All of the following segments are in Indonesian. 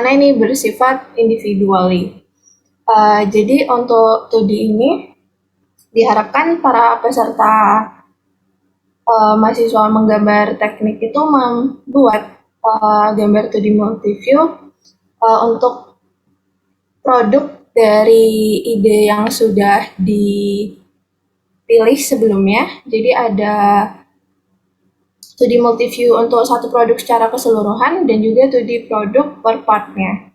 mana ini bersifat individually. Jadi untuk 2D ini diharapkan para peserta mahasiswa menggambar teknik itu membuat gambar 2D multiview untuk produk dari ide yang sudah dipilih sebelumnya. Jadi ada 2D multiview untuk satu produk secara keseluruhan dan juga 2D produk per partnya.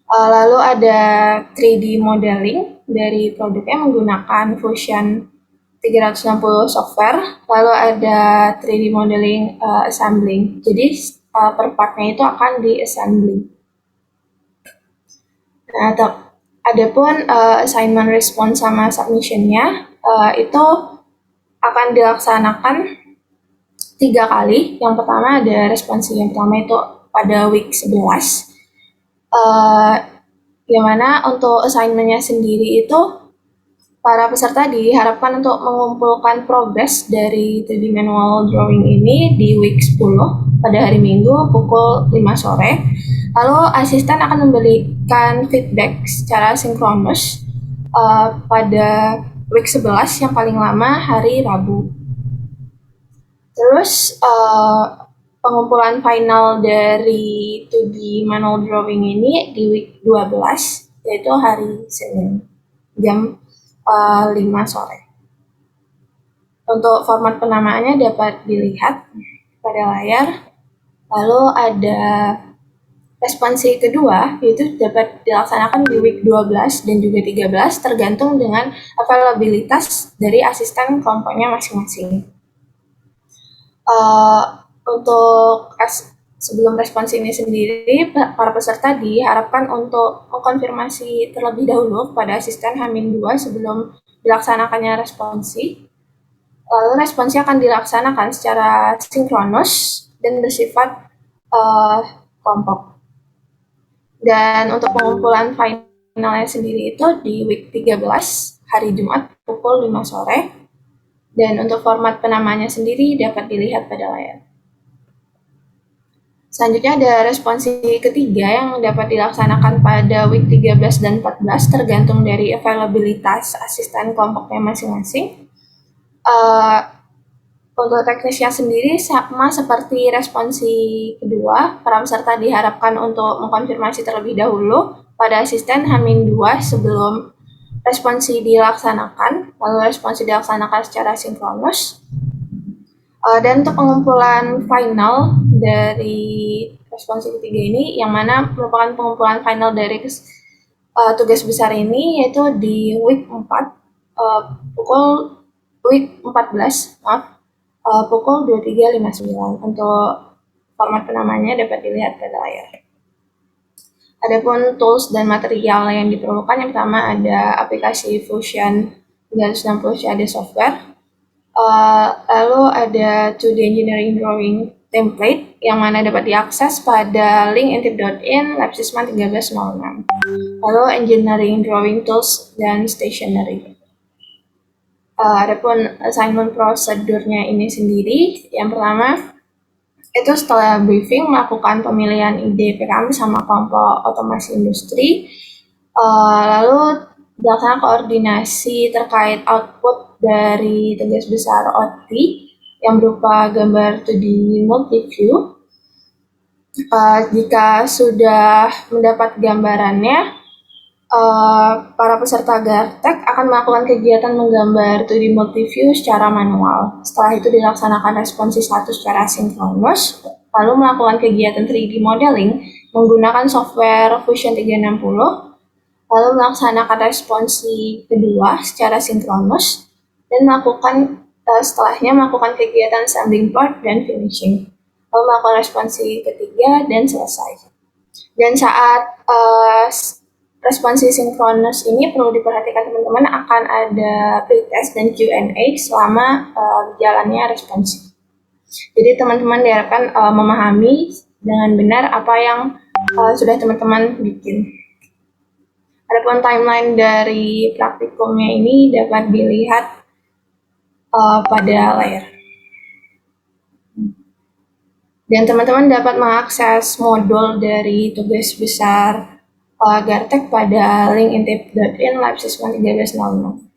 Lalu ada 3D modeling dari produknya menggunakan Fusion 360 software. Lalu ada 3D modeling assembling. Jadi per partnya itu akan di-assembling. Nah, adapun assignment response sama submission-nya itu akan dilaksanakan 3 kali. Yang pertama ada responsi yang pertama itu pada week 11. Yang mana untuk assignment-nya sendiri itu para peserta diharapkan untuk mengumpulkan progres dari 3D manual drawing ini di week 10 pada hari Minggu pukul 5 sore. Lalu asisten akan memberikan feedback secara sinkronus pada week 11 yang paling lama hari Rabu. Terus pengumpulan final dari 2D manual drawing ini di week 12, yaitu hari Senin, jam 5 sore. Untuk format penamaannya dapat dilihat pada layar. Lalu ada responsi kedua, yaitu dapat dilaksanakan di week 12 dan juga 13, tergantung dengan availabilitas dari asisten kelompoknya masing-masing. Untuk sebelum respons ini sendiri, para peserta diharapkan untuk mengkonfirmasi terlebih dahulu pada asisten H-2 sebelum dilaksanakannya responsi. Lalu responsi akan dilaksanakan secara sinkronus dan bersifat kelompok. Dan untuk pengumpulan finalnya sendiri itu di week 13, hari Jumat pukul 5 sore. Dan untuk format penamanya sendiri dapat dilihat pada layar. Selanjutnya ada responsi ketiga yang dapat dilaksanakan pada week 13 dan 14 tergantung dari availabilitas asisten kelompoknya masing-masing. Untuk teknisnya sendiri sama seperti responsi kedua, para peserta diharapkan untuk mengkonfirmasi terlebih dahulu pada asisten H-2 sebelum responsi dilaksanakan, lalu responsi dilaksanakan secara sinkronus. Dan untuk pengumpulan final dari responsi ketiga ini, yang mana merupakan pengumpulan final dari tugas besar ini, yaitu di week 4, week 14, pukul 23.59. Untuk format penamanya dapat dilihat pada layar. Adapun tools dan material yang diperlukan, yang pertama ada aplikasi Fusion 360 CAD software. Lalu ada 2D engineering drawing template yang mana dapat diakses pada link intip.in Labsisman 1306. Lalu engineering drawing tools dan stationery. Adapun assignment prosedurnya ini sendiri, yang pertama itu setelah briefing melakukan pemilihan ide PKM sama kelompok otomasi industri, lalu dilaksanakan koordinasi terkait output dari tugas besar OT yang berupa gambar 2D multiview. Jika sudah mendapat gambarannya, para peserta Gartek akan melakukan kegiatan menggambar 2D multiview secara manual. Setelah itu dilaksanakan responsi status secara sinkronus, lalu melakukan kegiatan 3D modeling menggunakan software Fusion 360, lalu melaksanakan responsi kedua secara sinkronus, dan setelahnya melakukan kegiatan assembling part dan finishing, lalu melakukan responsi ketiga dan selesai. Dan saat responsi sinkronus ini perlu diperhatikan teman-teman, akan ada pretest dan Q&A selama jalannya responsi. Jadi teman-teman diharapkan memahami dengan benar apa yang sudah teman-teman bikin. Adapun timeline dari praktikumnya ini dapat dilihat pada layar. Dan teman-teman dapat mengakses modul dari tugas besar Gartek pada link intip.in Labsisman 1306.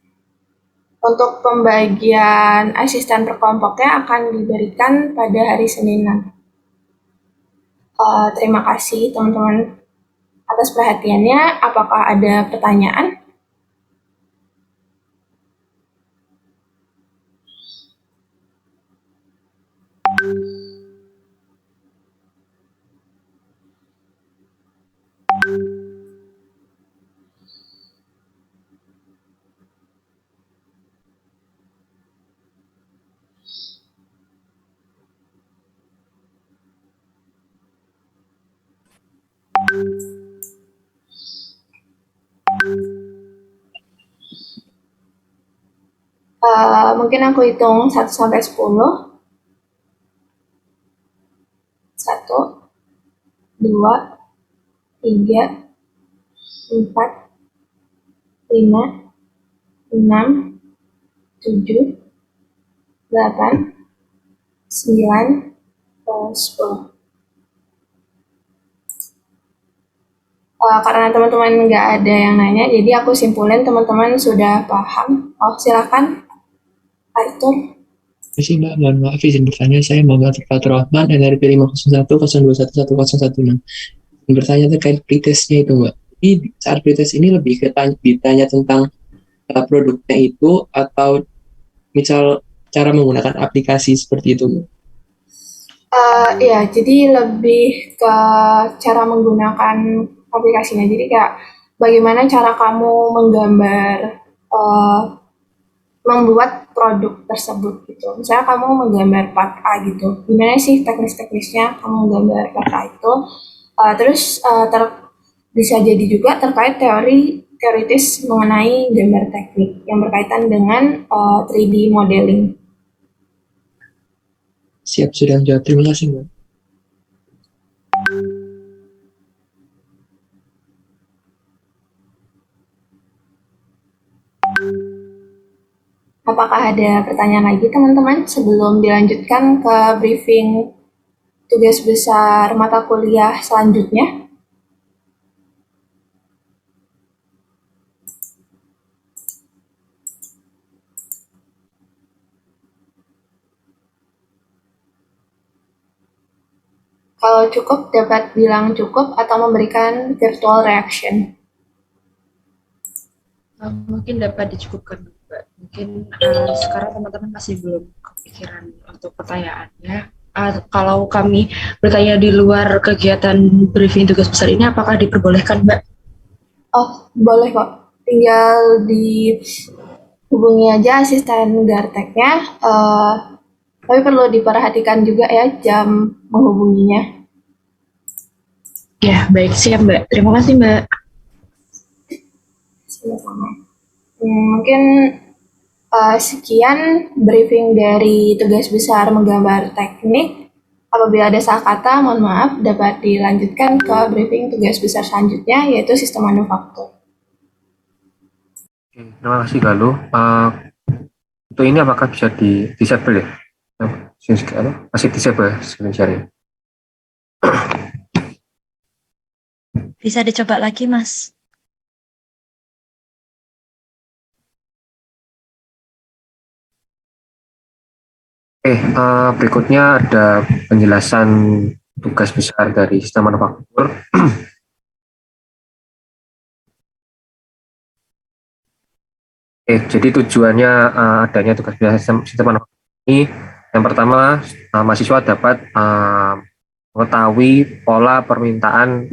Untuk pembagian asisten per kelompoknya akan diberikan pada hari Senin nanti. Terima kasih teman-teman atas perhatiannya. Apakah ada pertanyaan? Mungkin aku hitung 1 sampai 10. 1, 2, 3, 4, 5, 6, 7, 8, 9, 10. Karena teman-teman nggak ada yang nanya, jadi aku simpulin teman-teman sudah paham. Silakan, Arthur. Sih Mbak, mohon maaf izin bertanya, saya Muhammad Fatur Rahman dari P501 021116. Bertanya terkait pretestnya itu Mbak. Ini saat pretest ini lebih ke ditanya tentang produknya itu atau misal cara menggunakan aplikasi seperti itu Mbak? Ya, jadi lebih ke cara menggunakan aplikasinya. Jadi kayak bagaimana cara kamu menggambar, uh, membuat produk tersebut gitu. Misalnya kamu menggambar part A gitu. Gimana sih teknis-teknisnya kamu menggambar part A itu? Terus bisa jadi juga terkait teori teoritis mengenai gambar teknik yang berkaitan dengan 3D modeling. Siap, sudah menjawab. Terima kasih Mbak. Apakah ada pertanyaan lagi teman-teman sebelum dilanjutkan ke briefing tugas besar mata kuliah selanjutnya? Kalau cukup dapat bilang cukup atau memberikan virtual reaction. Mungkin dapat dicukupkan juga. Mungkin sekarang teman-teman masih belum kepikiran untuk pertanyaannya. Kalau kami bertanya di luar kegiatan briefing tugas besar ini, apakah diperbolehkan, Mbak? Oh, boleh kok. Tinggal dihubungi aja asisten Garteknya. Tapi perlu diperhatikan juga ya jam menghubunginya. Ya, baik. Siap, Mbak. Terima kasih, Mbak. Mungkin sekian briefing dari tugas besar menggambar teknik. Apabila ada salah kata, mohon maaf, dapat dilanjutkan ke briefing tugas besar selanjutnya, yaitu sistem manufaktur. Terima kasih Galuh. Untuk ini apakah bisa disable ya? Masih disable screen sharing. Bisa dicoba lagi, Mas. Berikutnya ada penjelasan tugas besar dari sistem manufaktur. Jadi tujuannya adanya tugas besar sistem manufaktur ini, yang pertama mahasiswa dapat mengetahui pola permintaan